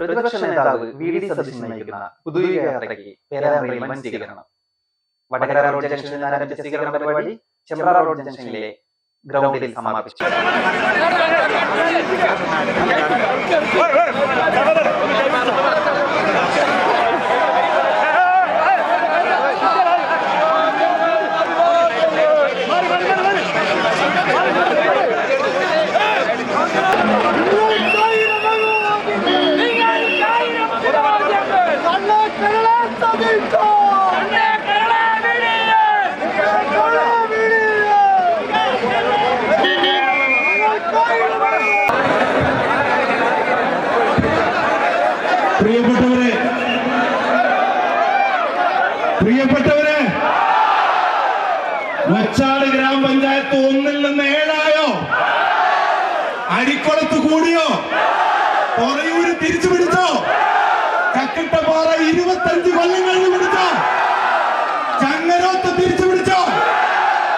പ്രതിപക്ഷ നേതാവ് വി.ഡി. സതീശൻ നയിക്കുന്ന പുതുയുഗ യാത്രയ്ക്ക് പേരാമ്പ്രയിൽ വൻ സ്വീകരണം. വടകര റോഡ് ജംഗ്ഷനിൽ നിന്ന് ആരംഭിച്ച സ്വീകരണ പരിപാടി ചെമ്പ്ര റോഡ് ജംഗ്ഷനിലെ ഗ്രൗണ്ടിൽ സമാപിച്ചു. പ്രിയപ്പെട്ടവരെ, മച്ചാട് ഗ്രാമപഞ്ചായത്ത് 1-ൽ നിന്ന് 7ആയോ? അരിക്കുളത്ത് കൂടിയോ? പൊറയൂര് തിരിച്ചു പിടിച്ചോ? ചക്കട്ടപ്പാറ 25 കൊല്ലം കഴിഞ്ഞ് പിടിച്ചോ? ചങ്ങരോത്ത് തിരിച്ചു പിടിച്ചോ?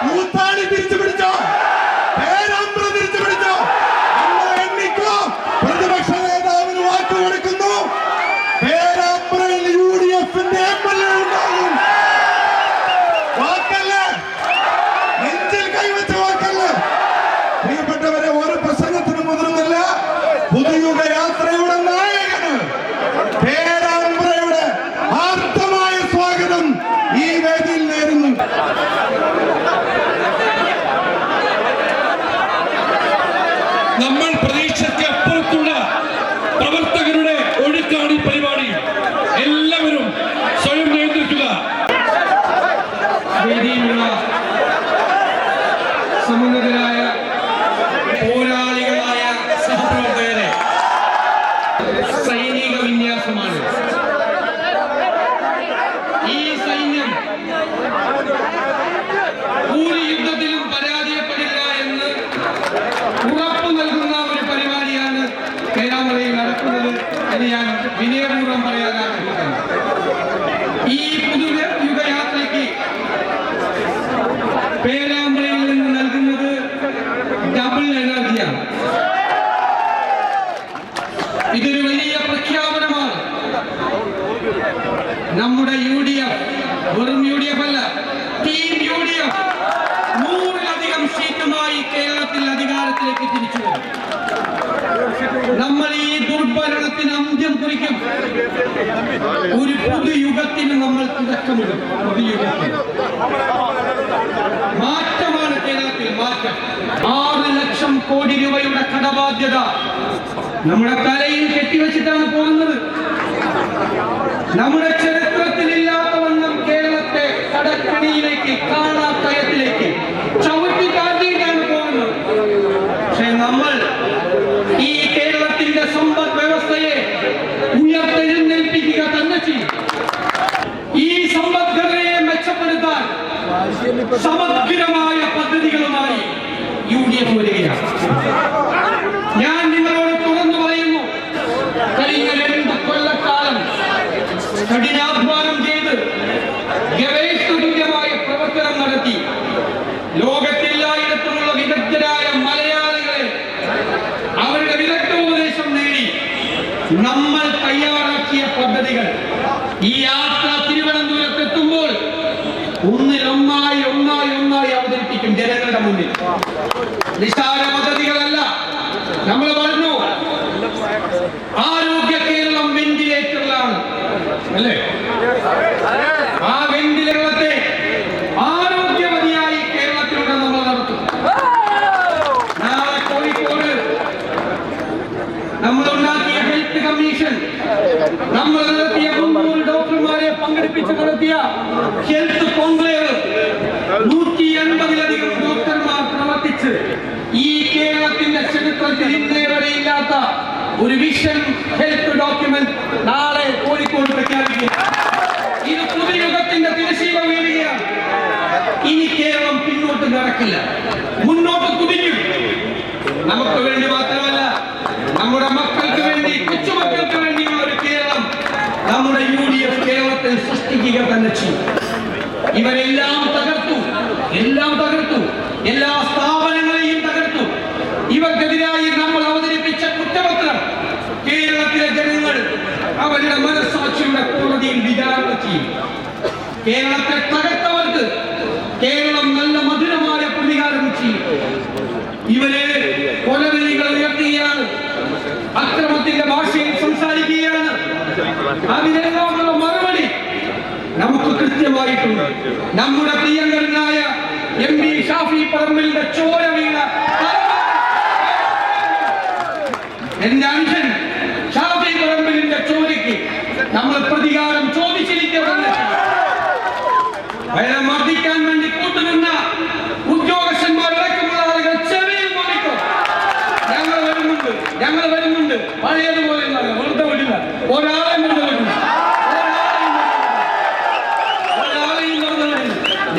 കൂത്താടി തിരിച്ചു പിടിച്ചോ? പേരാമ്പ്ര തിരിച്ചു പിടിച്ചോ? എണ്ണിക്കോ. പ്രതിപക്ഷ നേതാവിന് വാക്ക് കൊടുക്കുന്നു. പേരാമ്പ്രയിൽ UDF-ന്റെ MLA ഉണ്ടാകും. വാക്കല്ലേ, നെഞ്ചിൽ കൈവച്ച വാക്കല്ലേ. പ്രിയപ്പെട്ടവരെ, ഒരു പ്രസംഗത്തിന് മുതിർന്നില്ല. പുതുയുഗ യാത്രയുടെ നായകന് പേരാമ്പ്രയുടെ ആർദ്രമായ സ്വാഗതം ഈ വേദിയിൽ നേരുന്നു. നമ്മൾ പ്രതീക്ഷയ്ക്ക് അപ്പുറത്തുള്ള പ്രവർത്തകരുടെ ഒഴുക്കാണ് ഈ പരിപാടി. എല്ലാവരും സ്വയം നിയന്ത്രിക്കുക. വേദിയിലുള്ള സമുന്നതരായ പോരാളികളായ സഹപ്രവർത്തകരെ, സൈനിക വിന്യാസമാണ് ഈ സൈന്യം. ഒരു യുദ്ധത്തിലും പരാജയപ്പെടില്ല എന്ന് ഉറപ്പു നൽകുന്ന ഒരു പരിപാടിയാണ് പേരാമ്പ്രയിൽ നടക്കുന്നത് എന്ന് ഞാൻ വിനയപൂർവ്വം പറയാൻ ആഗ്രഹിക്കുന്നു. ഈ പുതുയുഗയാത്രയ്ക്ക് പേരാമ്പ്രയിൽ നിന്ന് നൽകുന്നത് ഡബിൾ എനർജിയാണ്. ഇതൊരു വലിയ പ്രഖ്യാപനമാണ്. നമ്മുടെ UDF വെറും UDF അല്ല, ടീം UDF 100-ലധികം സീറ്റുമായി കേരളത്തിൽ അധികാരത്തിലേക്ക് തിരിച്ചു വരും. നമ്മൾ ഈ ദുർഭരണത്തിന് അന്ത്യം കുറിക്കും. ഒരു പുതുയുഗത്തിന് നമ്മൾ തുടക്കമിടും. പുതുയുഗത്തിന് മാറ്റമാണ് കേരളത്തിൽ മാറ്റം. 6 ലക്ഷം കോടി രൂപയുടെ കടബാധ്യത നമ്മുടെ തലയിൽ കെട്ടിവെച്ചിട്ടാണ് പോകുന്നത്. നമ്മുടെ ചരിത്രത്തിലില്ലാത്ത വണ്ണം കേരളത്തെ കടക്കണിയിലേക്ക്, കാണാക്കയത്തിലേക്ക് ചവിട്ടി താഴ്ത്തിയിട്ടാണ് പോകുന്നത്. പക്ഷെ നമ്മൾ ഈ കേരളത്തിന്റെ സമ്പദ് വ്യവസ്ഥയെ ഉയർത്തെഴുന്നേൽപ്പിക്കുക തന്നെ ചെയ്യും. ഈ സമ്പദ്ഘടനയെ മെച്ചപ്പെടുത്താൻ സമഗ്രമായ പദ്ധതികളുമായി UDF വരികയാണ്. ഞാൻ നിങ്ങളോട് തുറന്നു പറയുന്നു, കഴിഞ്ഞ 2 കൊല്ലക്കാലം കഠിനാധ്വാനം ചെയ്ത് ഗവേഷണതുല്യമായ പ്രവർത്തനം നടത്തി ലോകത്തെല്ലായിടത്തുമുള്ള വിദഗ്ധരായ മലയാളികളെ അവരുടെ വിദഗ്ധോപദേശം നേടി നമ്മൾ തയ്യാറാക്കിയ പദ്ധതികൾ ഈ യാത്ര തിരുവനന്തപുരത്തെത്തുമ്പോൾ ഒന്നായി അവതരിപ്പിക്കും ജനങ്ങളുടെ മുന്നിൽ. നിസ്സാര പദ്ധതികളല്ല. നമ്മൾ പറഞ്ഞു ആരോഗ്യ കേരളം വെന്റിലേറ്ററിലാണ് അല്ലേ? ആ വെന്റിലേറ്ററെ ആരോഗ്യവതിയായി കേരളത്തിലൂടെ നമ്മൾ നടത്തും. നാളെ കോഴിക്കോട് നമ്മൾ ഉണ്ടാക്കിയ ഹെൽത്ത് കമ്മീഷൻ, നമ്മൾ നടത്തിയ 300 ഡോക്ടർമാരെ പങ്കെടുപ്പിച്ച് നടത്തിയ ഹെൽത്ത് കോൺക്ലേവ്, 180-ലധികം ഡോക്ടർമാർ പ്രവർത്തിച്ച് ഈ കേരളത്തിന്റെ ചരിത്രത്തിൽ ഇന്നേ വരെ ഇല്ലാത്ത ഒരു വിഷൻ ഹെൽത്ത് ഡോക്യുമെന്റ് നാളെ കോഴിക്കോട് പ്രഖ്യാപിക്കുക. ഇത് പുതുയുഗത്തിന്റെ തിരശീല വീഴുകയാണ്. ഇനി കേരളം പിന്നോട്ട് നടക്കില്ല, മുന്നോട്ട് കുതിക്കും. നമുക്ക് വേണ്ടി മാത്രമല്ല, നമ്മുടെ മക്കൾക്ക് വേണ്ടി, കൊച്ചുമക്കൾക്ക് വേണ്ടിയുള്ള ഒരു കേരളം നമ്മുടെ UDF കേരളത്തിൽ സൃഷ്ടിക്കുക തന്നെ ചെയ്യും. ഇവരെല്ലാം തകർത്തു, എല്ലാ സ്ഥാപനങ്ങളെയും തകർത്തു. ഇവർക്കെതിരായി നമ്മൾ അവതരിപ്പിച്ച കുറ്റപത്രം കേരളത്തിലെ ജനങ്ങൾ കേരളത്തെ തകർത്തവർക്ക് കേരളം നല്ല മധുരമായ പ്രതികാരം ചെയ്യും. ഇവരെ കൊലവിളികൾ ഉയർത്തുകയാണ്, അക്രമത്തിന്റെ ഭാഷയിൽ സംസാരിക്കുകയാണ്. അതിനെല്ലാമുള്ള മറുപടി നമുക്ക് കൃത്യമായിട്ടുണ്ട്. നമ്മുടെ പ്രിയങ്കരനായ MP ഷാഫി പറമ്പിലിന്റെ ചോര വീണ എന്റെ അനുജൻ ഷാഫി പറമ്പിലിന്റെ ചോരയ്ക്ക് നമ്മൾ പ്രതികാരം ചോദിച്ചിരിക്കുകയാണ്. അയാളെ മർദ്ദിക്കാൻ വേണ്ടി കൂട്ടുനിന്ന ഉദ്യോഗസ്ഥന്മാരടക്കമുള്ള ആളുകൾ ചെവിയിൽ നോക്കിക്കോ. ഞങ്ങൾ വരുന്നുണ്ട് പഴയതുപോലെ വെറുതെ വിടില്ല. ഒരാളെയും വെറുതെ വിടില്ല.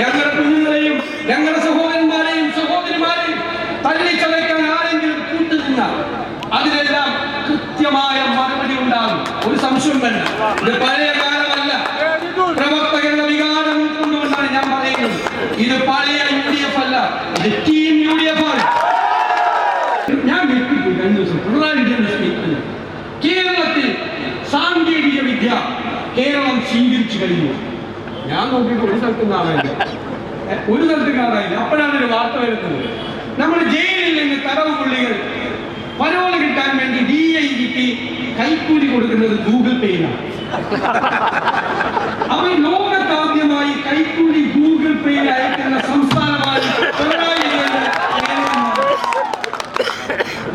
ഞങ്ങളുടെ കുഞ്ഞുങ്ങളെയും ഞങ്ങളുടെ സഹോദരന്മാരെയും സഹോദരിമാരെയും തല്ലിച്ചതയ്ക്കാൻ ആരെങ്കിലും കൂട്ടുനിന്ന അതിനെല്ലാം കൃത്യമായ മറുപടി ഉണ്ടാകും. ഒരു സംശയം വേണ്ട. ഇത് പഴയ കാലമല്ല. പ്രവർത്തകരുടെ വികാരം കൊണ്ടുകൊണ്ടാണ് ഞാൻ പറയുന്നത്. ഇത് പഴയ UDF അല്ല, ഇത് ടീം UDF ആണ്. ഞാൻ വ്യക്തിത്വം 2 ദിവസം പിണറായി വിജയൻ സ്റ്റേറ്റ്മെന്റ് കേരളത്തിൽ സാങ്കേതിക വിദ്യ കേരളം സ്വീകരിച്ചു കഴിഞ്ഞു. ഞാൻ നോക്കിയിട്ട് ഒരു സ്ഥലത്തും കാണാനില്ല. അപ്പോഴാണ് ഒരു വാർത്ത വരുന്നത്. നമ്മുടെ ജയിലിൽ നിന്ന് തടവ് പുള്ളികൾ പരോള് കിട്ടാൻ വേണ്ടി DIGക്ക് കൈക്കൂലി കൊടുക്കുന്നത് ഗൂഗിൾ പേയിലാണ്. അവർ ലോകത്താദ്യമായി കൈക്കൂലി ഗൂഗിൾ പേയിൽ അയക്കുന്ന സംസ്ഥാനമായി പിണറായി വിജയൻ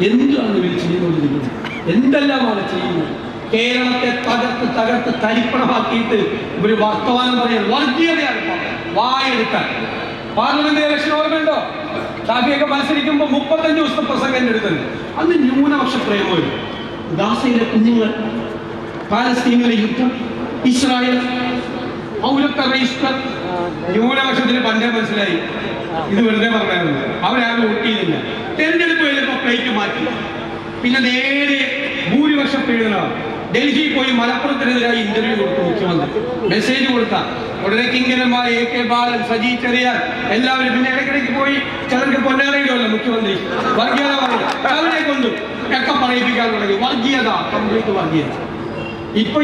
എന്താണ് ഇവർ ചെയ്തുകൊണ്ടിരിക്കുന്നത്? എന്തെല്ലാമാണ് ചെയ്യുന്നത്? കേരളത്തെ തകർത്ത് തരിപ്പണമാക്കിയിട്ട് ഒരു വർത്തമാനം പറയാൻ വർഗീയതയാണ് വായെടുക്കാൻ. പാർലമെന്റ് ഇലക്ഷൻ ഓർമ്മയുണ്ടോ? ഷാഫിയൊക്കെ മത്സരിക്കുമ്പോൾ 35 ദിവസത്തെ പ്രസംഗം എടുത്തത്. അന്ന് ന്യൂനപക്ഷ പ്രേമം. ഗാസയിലെ കുഞ്ഞുങ്ങൾ, പാലസ്തീനിലെ യുദ്ധം, ഇസ്രായേൽ, പൗരത്വ രജിസ്റ്റർ. ന്യൂനപക്ഷത്തിന് പണ്ടേ മനസ്സിലായി ഇത് വെറുതെ പറഞ്ഞായിരുന്നു. അവരാരും വോട്ട് ചെയ്തില്ല. തെരഞ്ഞെടുപ്പ് കഴിഞ്ഞപ്പോൾ പ്ലേറ്റ് മാറ്റി. പിന്നെ നേരെ ഭൂരിപക്ഷ പീഡനമാണ്. ഡൽഹിയിൽ പോയി മലപ്പുറത്തിനെതിരായി ഇന്റർവ്യൂ കൊടുത്തു മുഖ്യമന്ത്രി. മെസ്സേജ് കൊടുത്ത ഉടനെ കിങ്കരന്മാർ AK ബാലൻ, സജി ചെറിയാൻ എല്ലാവരും. പിന്നെ ഇടയ്ക്കിടയ്ക്ക് പോയി ചിലർക്ക് പൊന്നാറയിടുമല്ലോ മുഖ്യമന്ത്രി, വർഗീയത പറയും. അവരെ കൊണ്ടു ഒക്കെ പറയിപ്പിക്കാൻ തുടങ്ങി. വർഗീയത, കംപ്ലീറ്റ് വർഗീയത. ഇപ്പൊ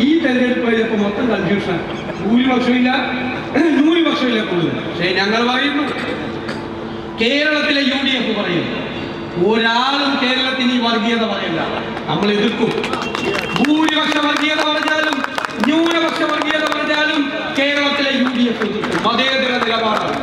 ഈ തെരഞ്ഞെടുപ്പ് കഴിഞ്ഞപ്പോൾ മൊത്തം കൺഫ്യൂഷൻ. ഭൂരിപക്ഷമില്ല, ന്യൂനപക്ഷമില്ല കൂടുതൽ. പക്ഷേ ഞങ്ങൾ പറയുന്നു, കേരളത്തിലെ UDF പറയുന്നു, ഒരാളും കേരളത്തിന് ഈ വർഗീയത പറയില്ല. നമ്മൾ എതിർക്കും. ഭൂരിപക്ഷ വർഗീയത പറഞ്ഞാലും ന്യൂനപക്ഷ വർഗീയത പറഞ്ഞാലും കേരളത്തിലെ UDF എതിർക്കും. മതേതര നിലപാടാണ്.